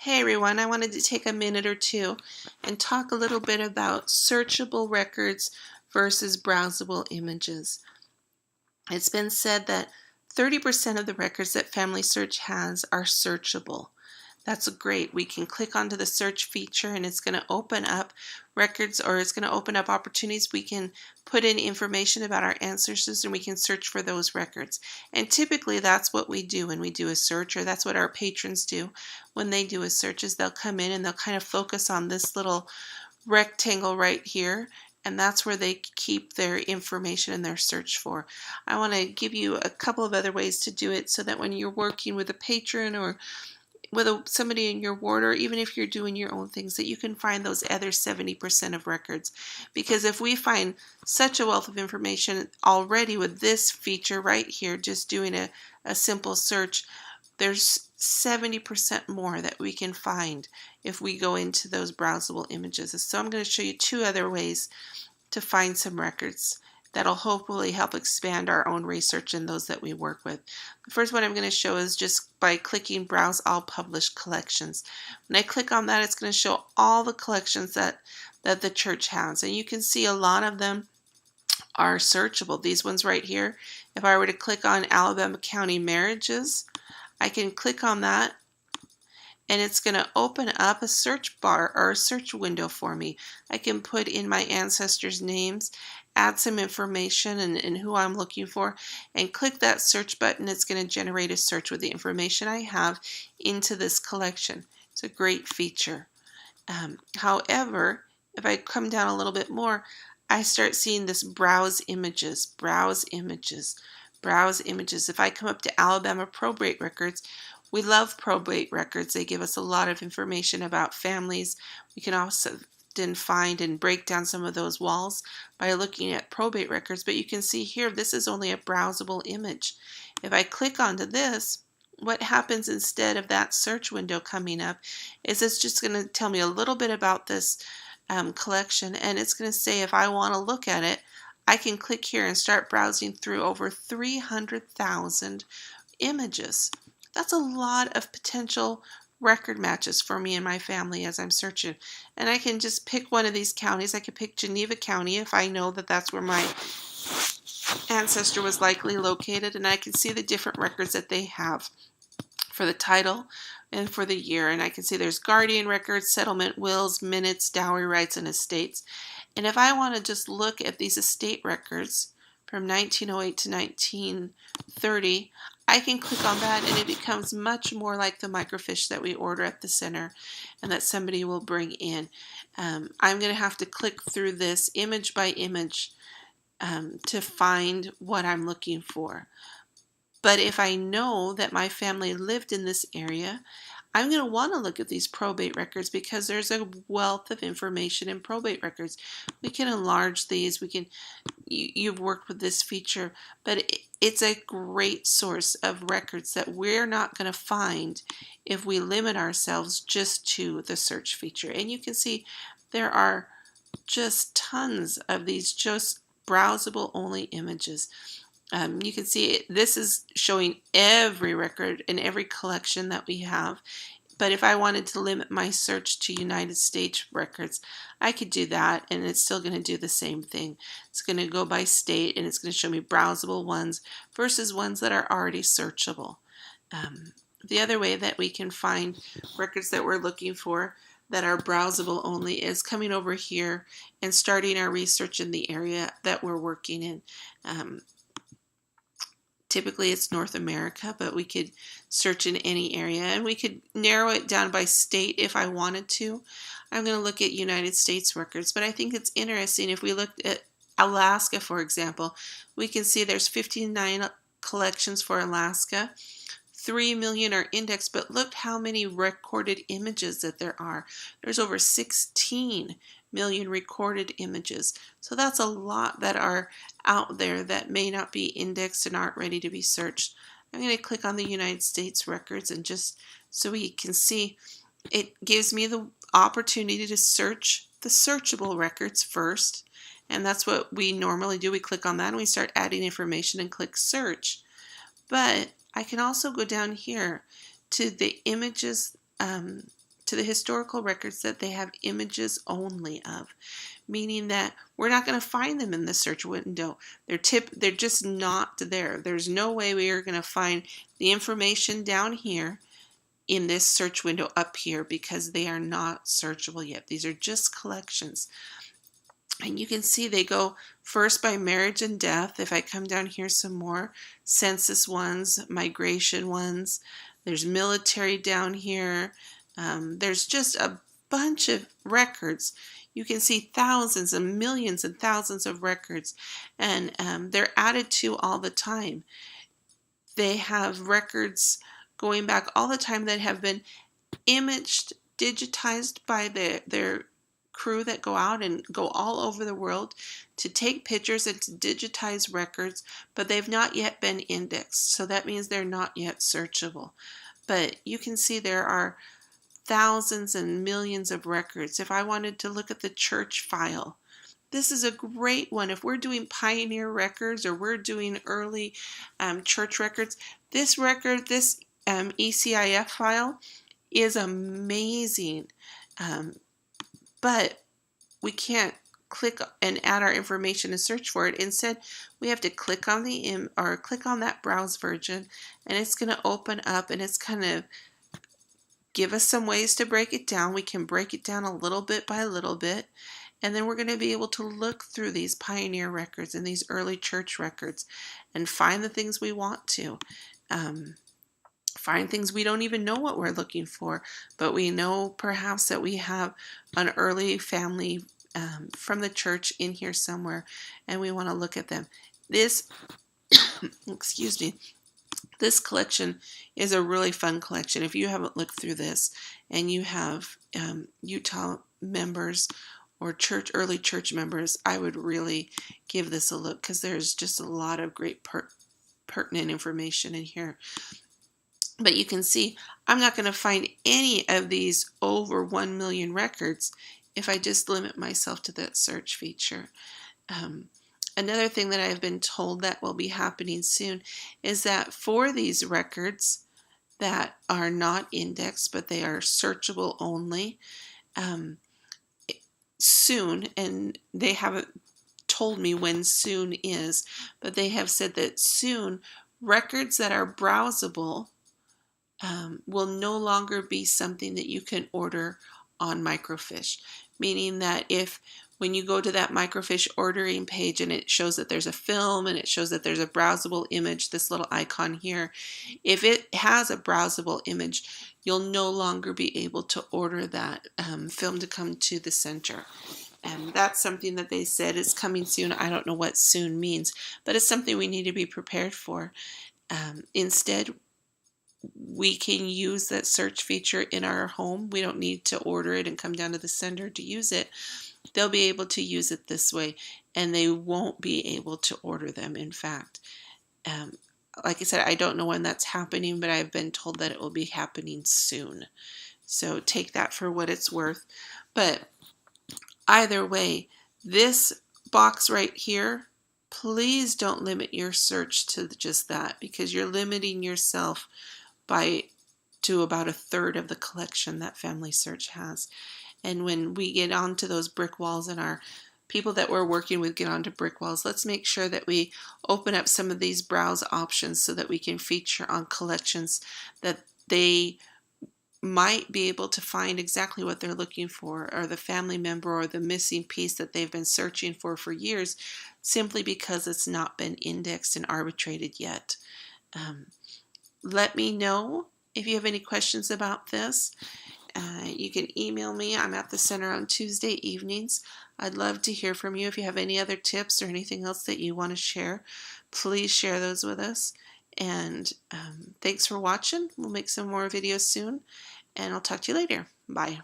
Hey everyone, I wanted to take a minute or two and talk a little bit about searchable records versus browsable images. It's been said that 30% of the records that Family Search has are searchable. That's great. We can click onto the search feature and it's going to open up records, or it's going to open up opportunities. We can put in information about our ancestors and we can search for those records. And typically that's what we do when we do a search, or that's what our patrons do when they do a search, is they'll come in and they'll kind of focus on this little rectangle right here, and that's where they keep their information in their search for. I want to give you a couple of other ways to do it so that when you're working with a patron or with somebody in your ward, or even if you're doing your own things, that you can find those other 70% of records. Because if we find such a wealth of information already with this feature right here, just doing a simple search, there's 70% more that we can find if we go into those browsable images. So I'm going to show you two other ways to find some records that'll hopefully help expand our own research in those that we work with. The first one I'm going to show is just by clicking Browse All Published Collections. When I click on that, it's going to show all the collections that the church has. And you can see a lot of them are searchable. These ones right here, if I were to click on Alabama County Marriages, I can click on that and it's going to open up a search bar or a search window for me. I can put in my ancestors' names, add some information and who I'm looking for, and click that search button. It's going to generate a search with the information I have into this collection. It's a great feature. However, if I come down a little bit more, I start seeing this browse images, browse images, browse images. If I come up to Alabama Probate Records, we love probate records. They give us a lot of information about families. We can also then find and break down some of those walls by looking at probate records. But you can see here, this is only a browsable image. If I click onto this, what happens instead of that search window coming up is it's just going to tell me a little bit about this collection, and it's going to say if I want to look at it, I can click here and start browsing through over 300,000 images. That's a lot of potential record matches for me and my family as I'm searching. And I can just pick one of these counties. I could pick Geneva County if I know that that's where my ancestor was likely located, and I can see the different records that they have for the title and for the year. And I can see there's guardian records, settlement, wills, minutes, dowry rights, and estates. And if I want to just look at these estate records from 1908 to 1930, I can click on that and it becomes much more like the microfiche that we order at the center and that somebody will bring in. I'm going to have to click through this image by image to find what I'm looking for. But if I know that my family lived in this area, I'm going to want to look at these probate records because there's a wealth of information in probate records. We can enlarge these. You've worked with this feature, but it's a great source of records that we're not going to find if we limit ourselves just to the search feature. And you can see there are just tons of these just browsable only images. You can see this is showing every record in every collection that we have. But if I wanted to limit my search to United States records, I could do that and it's still going to do the same thing. It's going to go by state and it's going to show me browsable ones versus ones that are already searchable. The other way that we can find records that we're looking for that are browsable only is coming over here and starting our research in the area that we're working in. Typically it's North America, but we could search in any area and we could narrow it down by state if I wanted to. I'm going to look at United States records, but I think it's interesting if we looked at Alaska, for example, we can see there's 59 collections for Alaska. 3 million are indexed, but look how many recorded images that there are. There's over 16 million recorded images. So that's a lot that are out there that may not be indexed and aren't ready to be searched. I'm going to click on the United States records and just so we can see, it gives me the opportunity to search the searchable records first. And that's what we normally do. We click on that and we start adding information and click search. But I can also go down here to the images to the historical records that they have images only of, meaning that we're not going to find them in the search window. They're just not there. There's no way we are going to find the information down here in this search window up here because they are not searchable yet. These are just collections. And you can see they go first by marriage and death. If I come down here some more, census ones, migration ones, there's military down here. There's just a bunch of records. You can see thousands and millions and thousands of records, and they're added to all the time. They have records going back all the time that have been imaged, digitized by their crew that go out and go all over the world to take pictures and to digitize records, but they've not yet been indexed. So that means they're not yet searchable. But you can see there are thousands and millions of records. If I wanted to look at the church file, this is a great one. If we're doing pioneer records or we're doing early church records, this record, this ECIF file is amazing. But we can't click and add our information and search for it. Instead, we have to click on click on that browse version, and it's going to open up, and it's kind of give us some ways to break it down. We can break it down a little bit by little bit, and then we're going to be able to look through these pioneer records and these early church records and find the things we want to. Find things we don't even know what we're looking for, but we know perhaps that we have an early family from the church in here somewhere, and we want to look at them. This, excuse me, this collection is a really fun collection. If you haven't looked through this and you have Utah members or early church members, I would really give this a look because there's just a lot of great pertinent information in here. But you can see I'm not going to find any of these over 1 million records if I just limit myself to that search feature. Another thing that I've been told that will be happening soon is that for these records that are not indexed but they are searchable only, soon, and they haven't told me when soon is, but they have said that soon records that are browsable will no longer be something that you can order on Microfiche, meaning that when you go to that Microfiche ordering page and it shows that there's a film and it shows that there's a browsable image, this little icon here, if it has a browsable image, you'll no longer be able to order that film to come to the center. And that's something that they said is coming soon. I don't know what soon means, but it's something we need to be prepared for. Instead, we can use that search feature in our home. We don't need to order it and come down to the center to use it. They'll be able to use it this way, and they won't be able to order them, in fact. Like I said, I don't know when that's happening, but I've been told that it will be happening soon. So take that for what it's worth. But either way, this box right here, please don't limit your search to just that, because you're limiting yourself to about a third of the collection that Family Search has. And when we get onto those brick walls and our people that we're working with get onto brick walls, let's make sure that we open up some of these browse options so that we can feature on collections that they might be able to find exactly what they're looking for, or the family member or the missing piece that they've been searching for years, simply because it's not been indexed and arbitrated yet. Let me know if you have any questions about this. You can email me. I'm at the center on Tuesday evenings. I'd love to hear from you. If you have any other tips or anything else that you want to share, please share those with us. And thanks for watching. We'll make some more videos soon, and I'll talk to you later. Bye.